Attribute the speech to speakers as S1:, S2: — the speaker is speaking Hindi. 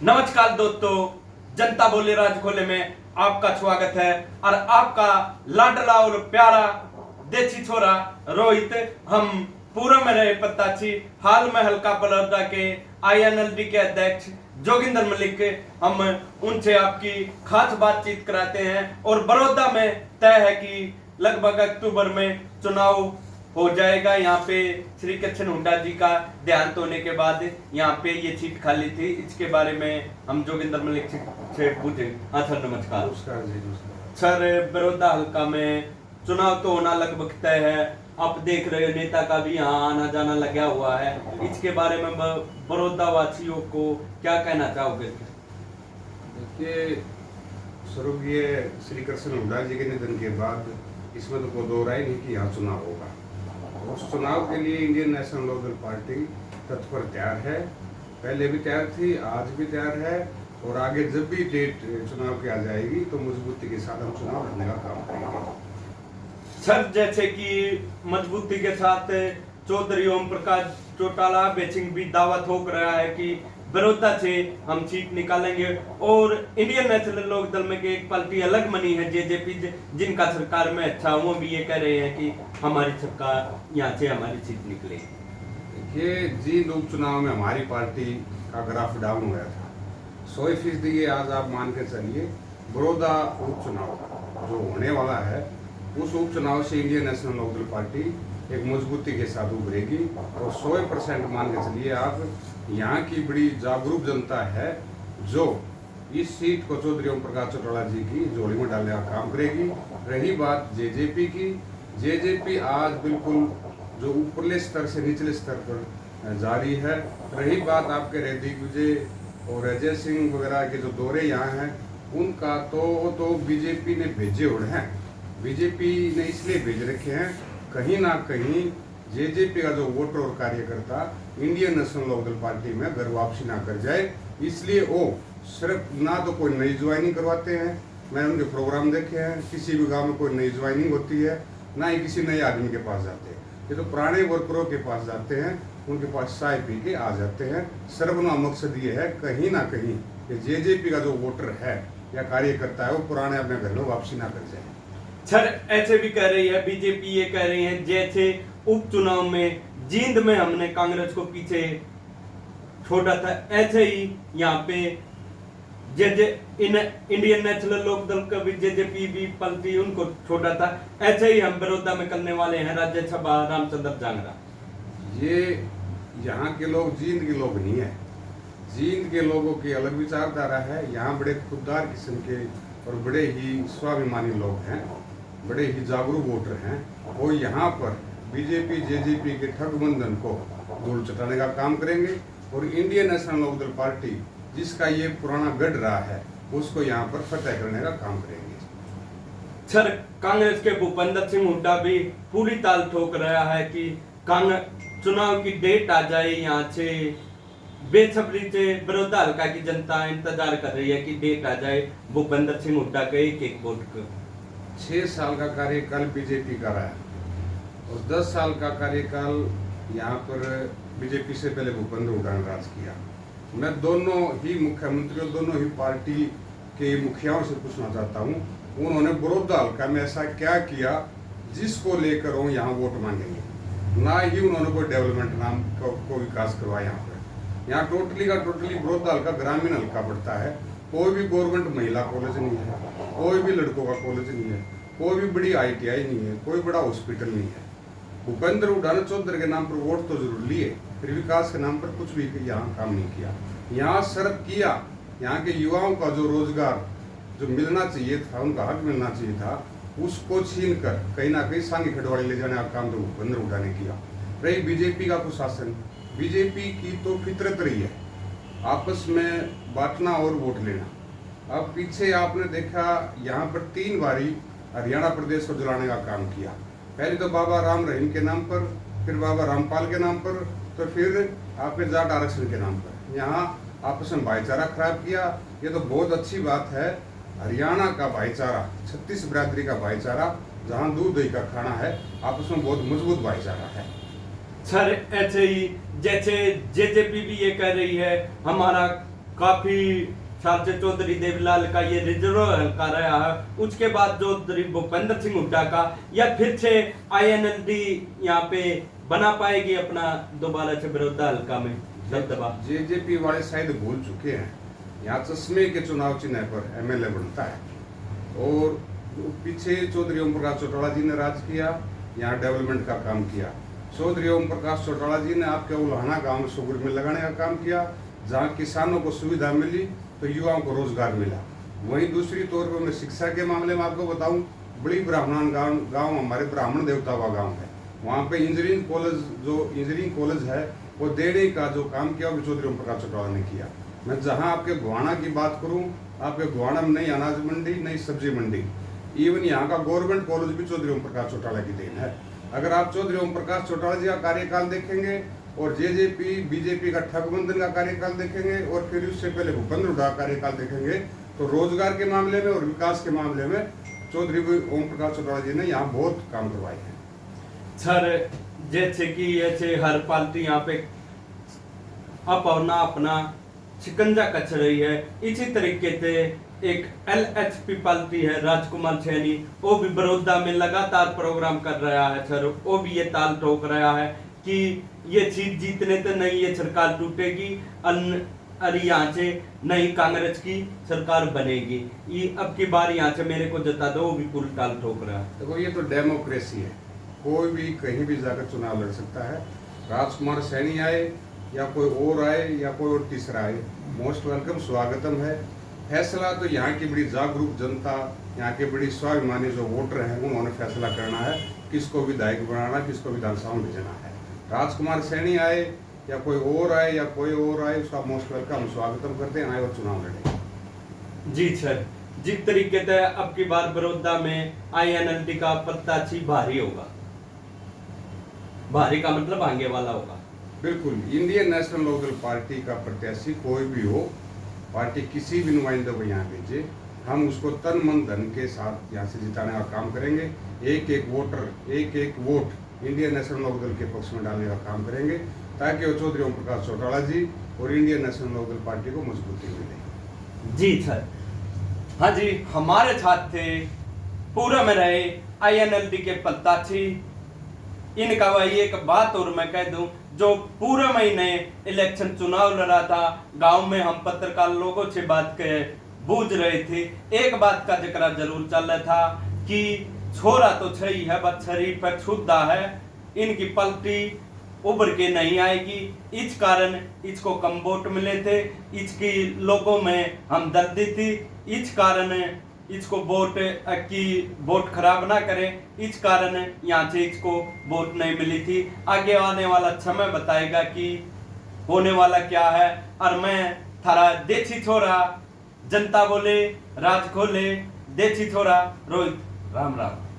S1: नमस्कार दोस्तों, जनता बोले राज खोले में आपका स्वागत है। और आपका लाडला और प्यारा देसी छोरा रोहित, हम पूर्व में रहे प्रत्याशी, हाल में हल्का बलौदा के INLD के अध्यक्ष जोगिंदर मलिक, हम उनसे आपकी खास बातचीत कराते हैं। और बड़ौदा में तय है कि लगभग अक्टूबर में चुनाव हो जाएगा। यहाँ पे श्री कृष्ण हुड्डा जी का देहांत होने के बाद यहाँ पे ये सीट खाली थी। इसके बारे में हम जोगिंदर मलिक से पूछेंगे। हाँ सर, नमस्कार।
S2: नमस्कार जी। नमस्कार
S1: सर, बड़ौदा हल्का में चुनाव तो होना लगभग तय है। आप देख रहे हो नेता का भी यहाँ आना जाना लगा हुआ है। इसके बारे में बड़ौदा वासियों को क्या कहना चाहोगे?
S2: देखिए, स्वर्गीय श्री कृष्ण हुड्डा जी के निधन के बाद इसमें तो कोई दो राय नहीं कि यहाँ चुनाव होगा। उस चुनाव के लिए इंडियन नेशनल लोकदल पार्टी तत्पर तैयार है। पहले भी तैयार थी, आज भी तैयार है। और आगे जब भी डेट चुनाव की आ जाएगी तो मजबूती के साथ हम चुनाव लड़ने का काम करेंगे।
S1: सर, जैसे कि मजबूती के साथ चौधरी ओम प्रकाश चौटाला बेचिंग भी दावा ठोक रहा है कि बड़ौदा से हम सीट निकालेंगे। और इंडियन नेशनल लोक दल में एक पार्टी अलग बनी है JJP, जिनका सरकार में अच्छा, वो भी ये कह रहे हैं कि हमारी सरकार यहाँ से हमारी सीट निकले।
S2: देखिए, जिन उपचुनाव में हमारी पार्टी का ग्राफ डाउन हुआ था, 100% ये आज आप मान के चलिए, बड़ौदा उपचुनाव जो होने वाला है, उस उपचुनाव से इंडियन नेशनल लोकदल पार्टी एक मजबूती के साथ उभरेगी। और 100% मान के चलिए आप, यहाँ की बड़ी जागरूक जनता है जो इस सीट को चौधरी ओम प्रकाश चौटाला जी की झोली में डालने का काम करेगी। रही बात JJP की, JJP आज बिल्कुल जो ऊपरले स्तर से निचले स्तर पर जारी है। रही बात आपके दिग्विजय और अजय सिंह वगैरह के जो दौरे यहाँ हैं, उनका तो बीजेपी ने भेजे हुए हैं। बीजेपी ने इसलिए भेज रखे हैं, कहीं ना कहीं JJP का जो वोटर और कार्यकर्ता इंडियन नेशनल लोकदल पार्टी में घर वापसी ना कर जाए, इसलिए वो सिर्फ ना तो कोई नई ज्वाइनिंग करवाते हैं। मैंने उनके प्रोग्राम देखे हैं, किसी भी गांव में कोई नई ज्वाइनिंग होती है, ना ही किसी नए आदमी के पास जाते हैं। ये तो पुराने वर्करों के पास जाते हैं, उनके पास चाय पी के आ जाते हैं। सर्वना मकसद ये है कहीं ना कहीं कि JJP का जो वोटर है या कार्यकर्ता है, वो पुराने अपने घर में वापसी ना कर जाए।
S1: सर, ऐसे भी कह रही है BJP, ये कह रही है जैसे उपचुनाव में जींद में हमने कांग्रेस को पीछे छोड़ा था, ऐसे ही यहाँ पे इंडियन नेशनल लोकदल का भी JJP भी पलटी उनको छोड़ा था। ऐसे ही हम बड़ौदा में करने वाले हैं राज्यसभा रामचंद्र जांगरा।
S2: ये यहाँ के लोग जींद के लोग नहीं है। जींद के लोगों की अलग विचारधारा है। यहाँ बड़े खुददार किस्म के और बड़े ही स्वाभिमानी लोग हैं, बड़े ही जागरूक वोटर हैं। वो यहाँ पर BJP JJP के ठगबंधन को धूल चटाने का काम करेंगे। और इंडियन नेशनल लोकदल पार्टी जिसका ये पुराना गढ़ रहा है, उसको यहाँ पर फतेह करने का काम करेंगे।
S1: सर, कांग्रेस के भूपेंद्र सिंह हुड्डा भी पूरी ताल ठोक रहा है कि चुनाव की डेट आ जाए। यहाँ से बेसब्री से बड़ौदा हल्का की जनता इंतजार कर रही है कि डेट आ जाए भूपेंद्र सिंह हुड्डा के एक वोट को।
S2: 6 साल का कार्यकाल BJP का रहा है और 10 साल का कार्यकाल यहाँ पर BJP से पहले भूपेंद्र हुड्डा ने राज किया। मैं दोनों ही मुख्यमंत्री और दोनों ही पार्टी के मुखियाओं से पूछना चाहता हूँ, उन्होंने बड़ौदा हल्का में ऐसा क्या किया जिसको लेकर वो यहाँ वोट मांगेंगे। ना ही उन्होंने कोई डेवलपमेंट नाम को विकास करवाया। यहाँ पर यहाँ टोटली का टोटली बड़ौदा हल्का ग्रामीण हल्का पड़ता है। कोई भी गवर्नमेंट महिला कॉलेज नहीं है, कोई भी लड़कों का कॉलेज नहीं है, कोई भी बड़ी ITI नहीं है, कोई बड़ा हॉस्पिटल नहीं है। भूपेंद्र हुड्डा ने चौधरी के नाम पर वोट तो जरूर लिए, फिर विकास के नाम पर कुछ भी यहाँ काम नहीं किया। यहाँ सर्व किया, यहाँ के युवाओं का जो रोजगार जो मिलना चाहिए था, उनका हक मिलना चाहिए था, उसको छीन कर कहीं ना कहीं सांगी खड़वाड़ी ले जाने का काम तो भूपेंद्र हुड्डा ने किया। रही BJP का कुशासन, BJP की तो फितरत रही है आपस में बांटना और वोट लेना। अब पीछे आपने देखा, यहाँ पर 3 बारी हरियाणा प्रदेश को जलाने का काम किया। पहले तो बाबा राम रहीम के नाम पर, फिर बाबा रामपाल के नाम पर, तो फिर आपके जाट आरक्षण के नाम पर। यहाँ आपस में भाईचारा खराब किया। ये तो बहुत अच्छी बात है, हरियाणा का भाईचारा, 36 बिरादरी का भाईचारा, जहाँ दूध दही का खाना है, आपस में बहुत मजबूत भाईचारा है।
S1: सर, ऐसे ही जैसे JJP भी ये कह रही है हमारा काफी साल से चौधरी देवीलाल का ये रिजर्व हल्का रहा है, उसके बाद चौधरी भूपेंद्र सिंह हुड्डा का, या फिर से INLD यहाँ पे बना पाएगी अपना दोबारा से बड़ौदा हल्का में दबदबा?
S2: जेजेपी वाले शायद भूल चुके हैं, यहाँ चश्मे के चुनाव चिन्ह पर MLA बनता है, और पीछे चौधरी ओम प्रकाश चौटाला जी ने राज किया, यहाँ डेवलपमेंट का काम किया। चौधरी ओम प्रकाश चौटाला जी ने आपके उल्हाना गांव में सुगुर में लगाने का काम किया, जहाँ किसानों को सुविधा मिली तो युवाओं को रोजगार मिला। वहीं दूसरी तौर पर मैं शिक्षा के मामले में आपको बताऊं, बड़ी ब्राह्मण गांव हमारे ब्राह्मण देवता का गांव है, वहाँ पे इंजीनियरिंग कॉलेज है, वो देने का जो काम किया वो चौधरी ओम प्रकाश चौटाला ने किया। मैं जहाँ आपके गोहाना की बात करूँ, आपके गोहाना में नई अनाज मंडी, नई सब्जी मंडी, इवन यहाँ का गवर्नमेंट कॉलेज भी चौधरी ओम प्रकाश चौटाला की देन है। अगर आप चौधरी ओम प्रकाश चौटाला जी का कार्यकाल देखेंगे और जेजेपी बीजेपी का ठगबंधन का कार्यकाल देखेंगे और फिर उससे पहले भूपेंद्र हुड्डा का कार्यकाल देखेंगे, तो रोजगार के मामले में और विकास के मामले में चौधरी ओम प्रकाश चौटाला जी ने यहाँ बहुत काम करवाए हैं।
S1: सर, जैसे कि ऐसे हर पार्टी यहाँ पे अपना शिकंजा कस रही है, इसी तरीके से एक LHP पार्टी है, राजकुमार सैनी, वो भी बड़ौदा में लगातार प्रोग्राम कर रहा है सर। वो भी ये ताल ठोक रहा है कि ये सीट जीतने तो नहीं, ये सरकार टूटेगी, अरे यहाँ से नई कांग्रेस की सरकार बनेगी, ये अब की बार यहाँ से मेरे को जता दो, वो भी पूरी ताल ठोक रहा है।
S2: देखो, ये तो डेमोक्रेसी है, कोई भी कहीं भी जाकर चुनाव लड़ सकता है। राजकुमार सैनी आए या कोई और आए या कोई और तीसरा आए, मोस्ट वेलकम, स्वागतम है। फैसला तो यहाँ की बड़ी जागरूक जनता, यहाँ के बड़ी स्वाभिमानी जो वोटर हैं, उन्होंने फैसला करना है किसको विधायक बनाना, किसको विधानसभा में भेजना है। राजकुमार सैनी आए या कोई और आए या कोई और आए, उसका मोस्ट वेलकम, स्वागतम करते हैं, आए और चुनाव लड़े।
S1: जी सर, जिस तरीके से अब की बार बड़ौदा में INLD का प्रत्याशी भारी होगा, भारी का मतलब आगे वाला होगा।
S2: बिल्कुल, इंडियन नेशनल लोकदल पार्टी का प्रत्याशी कोई भी हो, पार्टी किसी भी नुमाइंदे को यहाँ भेजे, हम उसको तन मन धन के साथ यहाँ से जिताने का काम करेंगे। एक एक वोटर, एक एक वोट इंडियन नेशनल लोकदल के पक्ष में डालने का काम करेंगे, ताकि वो चौधरी ओम प्रकाश चौटाला जी और इंडियन नेशनल लोकदल पार्टी को मजबूती मिले।
S1: जी सर, हाँ जी, हमारे साथ थे पूरा में रहे INLD के प्रत्याशी। इनका वही एक बात और मैं कह दूं, जो पूरे महीने इलेक्शन चुनाव लड़ा था, गांव में हम पत्रकार लोगों से बात के बूझ रहे थे, एक बात का जिक्र जरूर चल रहा था कि छोरा तो सही है, बस शरीफ है, शुद्धा है, इनकी पलटी उभर के नहीं आएगी, इस कारण इसको कम वोट मिले थे, इसकी लोगों में हमदर्दी थी, इस कारण इसको वोट खराब ना करें, इस कारण यहाँ से इसको वोट नहीं मिली थी। आगे आने वाला समय बताएगा कि होने वाला क्या है। और मैं थारा देसी छोरा, जनता बोले राज खोले, देसी छोरा रोहित, राम राम।